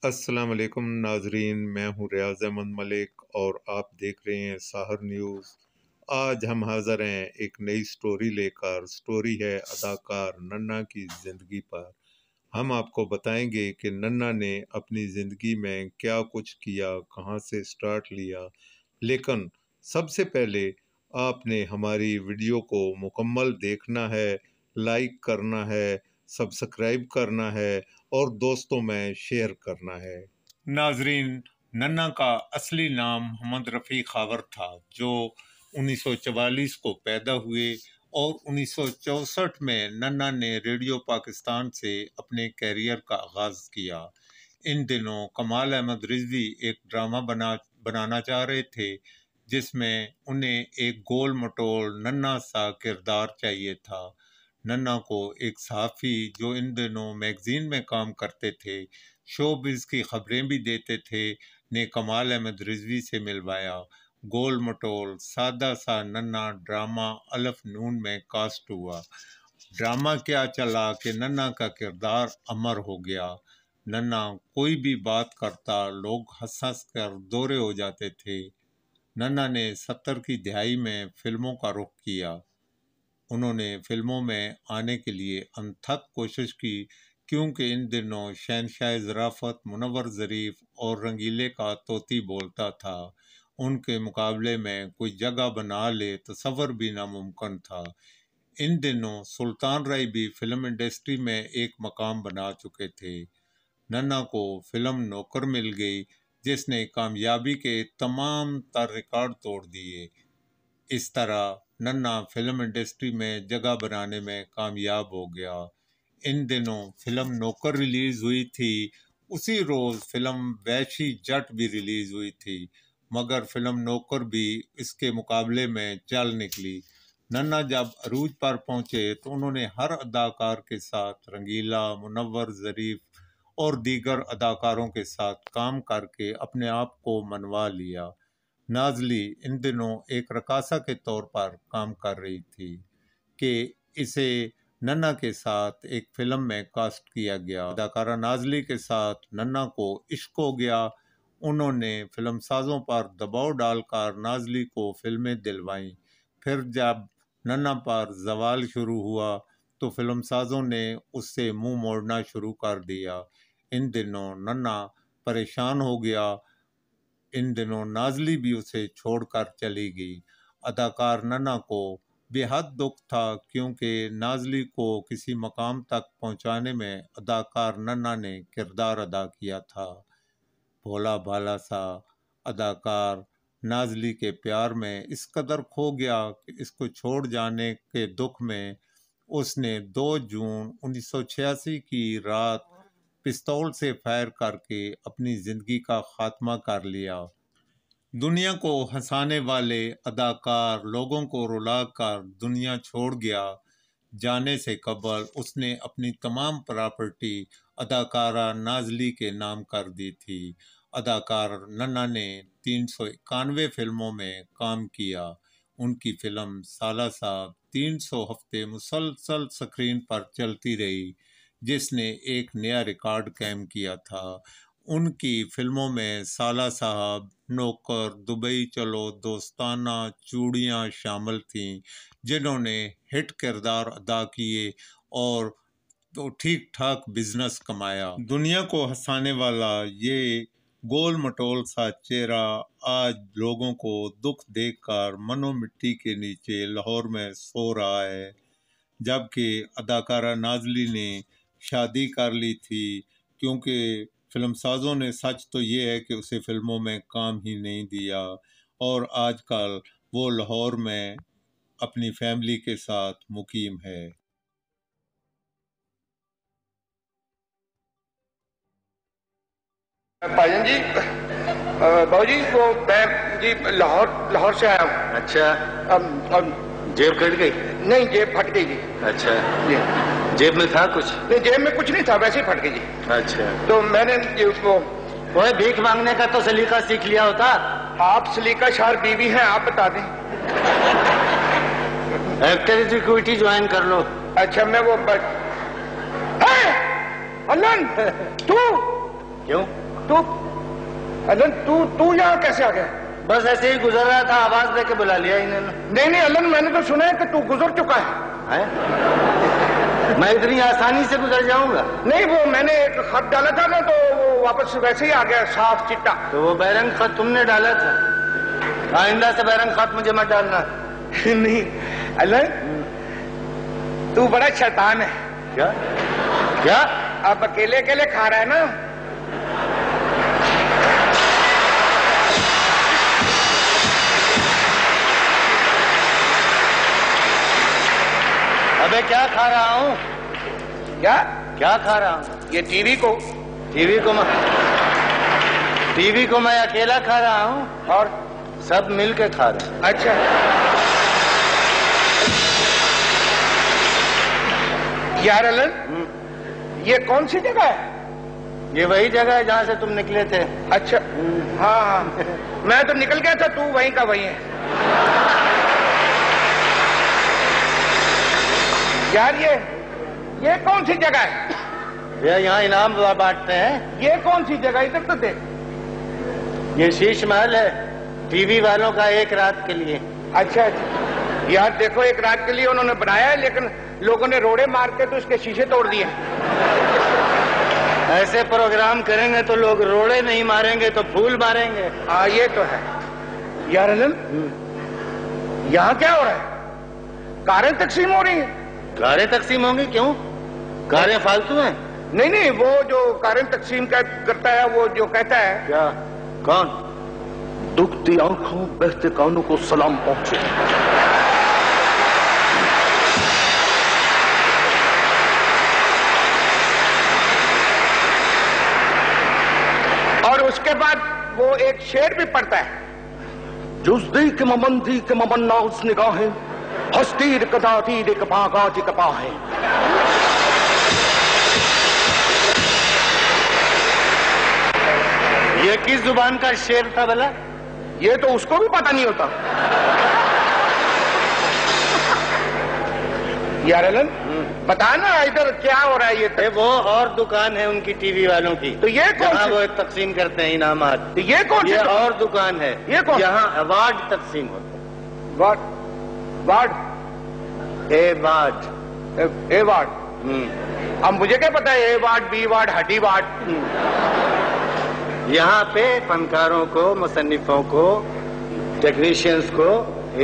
अस्सलाम वालेकुम नाजरीन, मैं हूँ रियाज अहमद मलिक और आप देख रहे हैं साहर न्यूज़। आज हम हाज़िर हैं एक नई स्टोरी लेकर। स्टोरी है अदाकार नन्ना की ज़िंदगी पर। हम आपको बताएंगे कि नन्ना ने अपनी ज़िंदगी में क्या कुछ किया, कहाँ से स्टार्ट लिया। लेकिन सबसे पहले आपने हमारी वीडियो को मुकम्मल देखना है, लाइक करना है, सब्सक्राइब करना है और दोस्तों में शेयर करना है। नाजरीन, नन्ना का असली नाम मोहम्मद रफ़ी खावर था, जो 1944 को पैदा हुए और 1964 में नन्ना ने रेडियो पाकिस्तान से अपने कैरियर का आगाज़ किया। इन दिनों कमाल अहमद रिजवी एक ड्रामा बनाना चाह रहे थे, जिसमें उन्हें एक गोल मटोल नन्ना सा किरदार चाहिए था। नन्ना को एक सहाफ़ी जो इन दिनों मैगज़ीन में काम करते थे, शोबिज़ की खबरें भी देते थे, ने कमाल अहमद रिजवी से मिलवाया। गोल मटोल सादा सा नन्ना ड्रामा अलफ नून में कास्ट हुआ। ड्रामा क्या चला कि नन्ना का किरदार अमर हो गया। नन्ना कोई भी बात करता, लोग हंस हंस कर दौरे हो जाते थे। नन्ना ने 70 की दिहाई में फिल्मों का रुख किया। उन्होंने फिल्मों में आने के लिए अनथक कोशिश की, क्योंकि इन दिनों शहनशाह ज़राफ़त मुनव्वर ज़रीफ़ और रंगीले का तोती बोलता था। उनके मुकाबले में कोई जगह बना ले तसव्वुर भी नामुमकिन था। इन दिनों सुल्तान राय भी फिल्म इंडस्ट्री में एक मकाम बना चुके थे। नन्ना को फिल्म नौकर मिल गई, जिसने कामयाबी के तमाम तर रिकॉर्ड तोड़ दिए। इस तरह नन्ना फिल्म इंडस्ट्री में जगह बनाने में कामयाब हो गया। इन दिनों फिल्म नौकर रिलीज हुई थी, उसी रोज फिल्म वैशी जट भी रिलीज हुई थी, मगर फिल्म नौकर भी इसके मुकाबले में चल निकली। नन्ना जब अरूज पर पहुंचे तो उन्होंने हर अदाकार के साथ, रंगीला, मुनव्वर ज़रीफ और दीगर अदाकारों के साथ काम करके अपने आप को मनवा लिया। नाजली इन दिनों एक रकासा के तौर पर काम कर रही थी कि इसे नन्ना के साथ एक फिल्म में कास्ट किया गया। अदाकारा नाजली के साथ नन्ना को इश्क हो गया। उन्होंने फिल्म साजों पर दबाव डालकर नाजली को फिल्में दिलवाईं। फिर जब नन्ना पर जवाल शुरू हुआ तो फिल्म साजों ने उससे मुंह मोड़ना शुरू कर दिया। इन दिनों नन्ना परेशान हो गया। इन दिनों नाजली भी उसे छोड़कर चली गई। अदाकार नन्ना को बेहद दुख था, क्योंकि नाजली को किसी मकाम तक पहुंचाने में अदाकार नन्ना ने किरदार अदा किया था। भोला भाला सा अदाकार नाजली के प्यार में इस कदर खो गया कि इसको छोड़ जाने के दुख में उसने 2 जून 1986 की रात पिस्तौल से फायर करके अपनी जिंदगी का खात्मा कर लिया। दुनिया को हंसाने वाले अदाकार लोगों को रुलाकर दुनिया छोड़ गया। जाने से कबल उसने अपनी तमाम प्रॉपर्टी अदाकारा नाजली के नाम कर दी थी। अदाकार नन्ना ने 391 फिल्मों में काम किया। उनकी फिल्म सालासाब 300 हफ्ते मुसलसल स्क्रीन पर चलती रही, जिसने एक नया रिकॉर्ड कायम किया था। उनकी फिल्मों में साला साहब, नौकर, दुबई चलो, दोस्ताना, चूड़ियाँ शामिल थीं, जिन्होंने हिट किरदार अदा किए और तो ठीक ठाक बिजनेस कमाया। दुनिया को हंसाने वाला ये गोल मटोल सा चेहरा आज लोगों को दुख देखकर मनो मिट्टी के नीचे लाहौर में सो रहा है। जबकि अदाकारा नाजली ने शादी कर ली थी, क्योंकि फिल्म साजों ने, सच तो ये है कि उसे फिल्मों में काम ही नहीं दिया और आजकल वो लाहौर में अपनी फैमिली के साथ मुकीम है। भाईजान जी, बाबू जी, वो मैं जी लाहौर से आया हूँ। अच्छा, जेब कट गई? नहीं, जेब फट गई जी। अच्छा जी। जेब में था कुछ? नहीं, जेब में कुछ नहीं था, वैसे ही फट गई जी। अच्छा, तो मैंने वो भीख मांगने का तो सलीका सीख लिया होता। आप सलीका शार बीवी हैं, आप बता दें। एक्टर इक्विटी ज्वाइन कर लो। अच्छा, मैं वो अल्लाह तू क्यों? तू अलन तू यहाँ कैसे आ गया? बस ऐसे ही गुजर रहा था, आवाज देके बुला लिया इन्होंने। नहीं अलन, मैंने तो सुना है कि तू गुजर चुका है। मैं इतनी आसानी से गुजर जाऊंगा? नहीं, वो मैंने एक खत डाला था ना, तो वो वापस वैसे ही आ गया, साफ चिट्टा। तो वो बैरंग खत तुमने डाला था, आइंदा से बैरंग खत मुझे मत डालना। नहीं अलन, तू बड़ा शैतान है। क्या क्या? अब अकेले अकेले खा रहा है ना? अबे क्या खा रहा हूँ? क्या क्या खा रहा हूँ? ये टीवी को मैं अकेला खा रहा हूँ और सब मिल के खा रहे हैं। अच्छा, यार अलन, ये कौन सी जगह है? ये वही जगह है जहाँ से तुम निकले थे। अच्छा, हाँ मैं तो निकल गया था, तू वहीं का वहीं है। यार ये कौन सी जगह है? भैया यहाँ इनाम बांटते हैं। ये कौन सी जगह, इधर तो देख। ये शीश महल है, टीवी वालों का एक रात के लिए। अच्छा, यार देखो, एक रात के लिए उन्होंने बनाया है, लेकिन लोगों ने रोड़े मार के तो इसके शीशे तोड़ दिए। ऐसे प्रोग्राम करेंगे तो लोग रोड़े नहीं मारेंगे तो फूल मारेंगे। हाँ ये तो है। यार अलन, यहाँ क्या हो रहा है? कारें तकसीम हो रही हैं। कारें तकसीम होंगी? क्यों? कारें फालतू हैं? नहीं, वो जो कारें तकसीम करता है, वो जो कहता है। क्या? कौन? दुखती आंखों बहते कानों को सलाम पहुंचे। और उसके बाद वो एक शेर भी पढ़ता है। जुज़दी के ममंदी के ममन्ना उस निगाहें, हस्तीर कदातीर एक बागाज कपा है। ये किस जुबान का शेर था भला? ये तो उसको भी पता नहीं होता। यार अलन, बता ना इधर क्या हो रहा है? ये वो और दुकान है उनकी टीवी वालों की, तो ये कौन सी? वो तकसीम करते हैं इनामात। तो ये कौन? ये और दुकान है। ये कौन? यहाँ अवार्ड तकसीम होते हैं। वार्ड ए वार्ड। अब मुझे क्या पता है, ए वार्ड, बी वार्ड, हड्डी वार्ड। यहाँ पे फनकारों को, मुसन्निफों को, टेक्नीशियंस को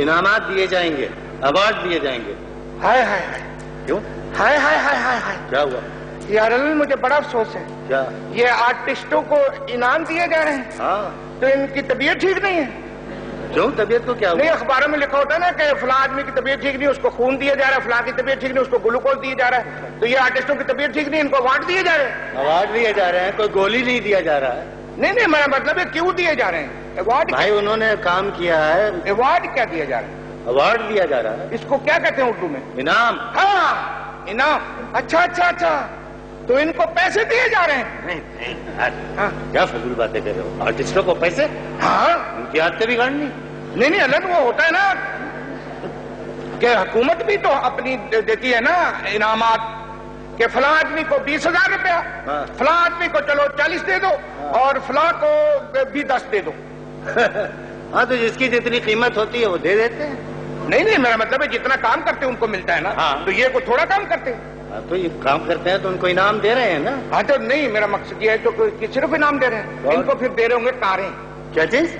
इनामात दिए जाएंगे, अवार्ड दिए जाएंगे। हाय क्यों? हाय क्या हुआ? यार अलन, मुझे बड़ा अफसोस है। क्या? ये आर्टिस्टों को इनाम दिए जा रहे हैं। हाँ, तो इनकी तबीयत ठीक नहीं है। क्यों? तबीयत को क्या हुआ? नहीं, अखबारों में लिखा होता है ना कि फला आदमी की तबीयत ठीक नहीं, उसको खून दिया जा रहा है, फला की तबीयत ठीक नहीं, उसको ग्लूकोज दिया जा रहा है। तो ये आर्टिस्टों की तबीयत ठीक नहीं, इनको अवार्ड दिए जा रहे हैं। अवार्ड दिए जा रहे हैं? कोई गोली नहीं दिया जा रहा है। नहीं, मेरा मतलब है क्यों दिए जा रहे हैं अवार्ड? भाई उन्होंने काम किया है। अवार्ड क्या दिया जा रहा है? अवार्ड दिया जा रहा है। इसको क्या कहते हैं उर्दू में? इनाम। हाँ, इनाम। अच्छा, तो इनको पैसे दिए जा रहे हैं? नहीं हाँ। क्या फजूल बातें कर रहे हो? आर्टिस्टों को पैसे? हाँ, उनकी आदतें बिगाड़नी। नहीं अलग वो होता है ना कि हुकूमत भी तो अपनी देती है ना इनामात, कि फला आदमी को 20,000 रुपया, हाँ। फला आदमी को चलो 40 दे दो, हाँ। और फला को भी 10 दे दो। हाँ, तो जिसकी जितनी कीमत होती है वो दे देते हैं। नहीं, मेरा मतलब है जितना काम करते हैं उनको मिलता है ना। हाँ। तो ये को थोड़ा काम करते हैं। हाँ, तो ये काम करते हैं तो उनको इनाम दे रहे हैं ना। हाँ, तो नहीं, मेरा मकसद ये है तो सिर्फ इनाम दे रहे हैं। और? इनको फिर दे रहे होंगे कारें। क्या चीज?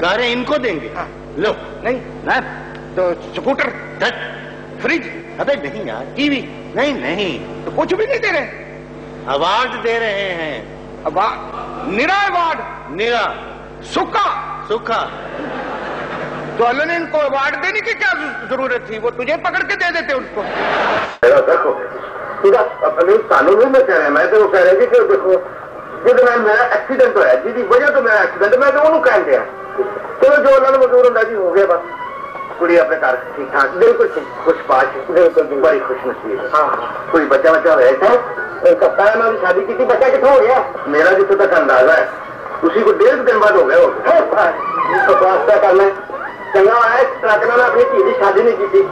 कारें इनको देंगे? हाँ। लो। नहीं ना, तो स्कूटर, फ्रिज, अबे नहीं यार, टीवी, नहीं तो कुछ भी नहीं दे रहे। अवार्ड दे रहे हैं। निरा अवार्ड, निरा सूखा। तो अल्लाह ने इनको अवार्ड देने की क्या जरूरत थी? वो तुझे पकड़ के दे देते उनको। देखो अपने कानून में कह रहे हैं, मैं तो कह रहे कि देखो जो मेरा एक्सीडेंट होया जिसकी वजह तो मेरा एक्सीडेंट, मैं तो उन्होंने कह दिया चलो जो अल्लाह ने मंजूर होता जी हो गया, बस कुड़ी अपने घर ठीक ठाक, बिल्कुल खुशपाश, बिल्कुल बड़ी खुश नसीब। हाँ, कोई बच्चा रहता है, कप्तान ने शादी की थी, बच्चा कितना हो गया? मेरा जितने तक अंदाजा है उसी को 1.5 दिन बाद हो गया। इसको वास्ता करना चंगा है, अपनी चीज शादी नहीं की थी।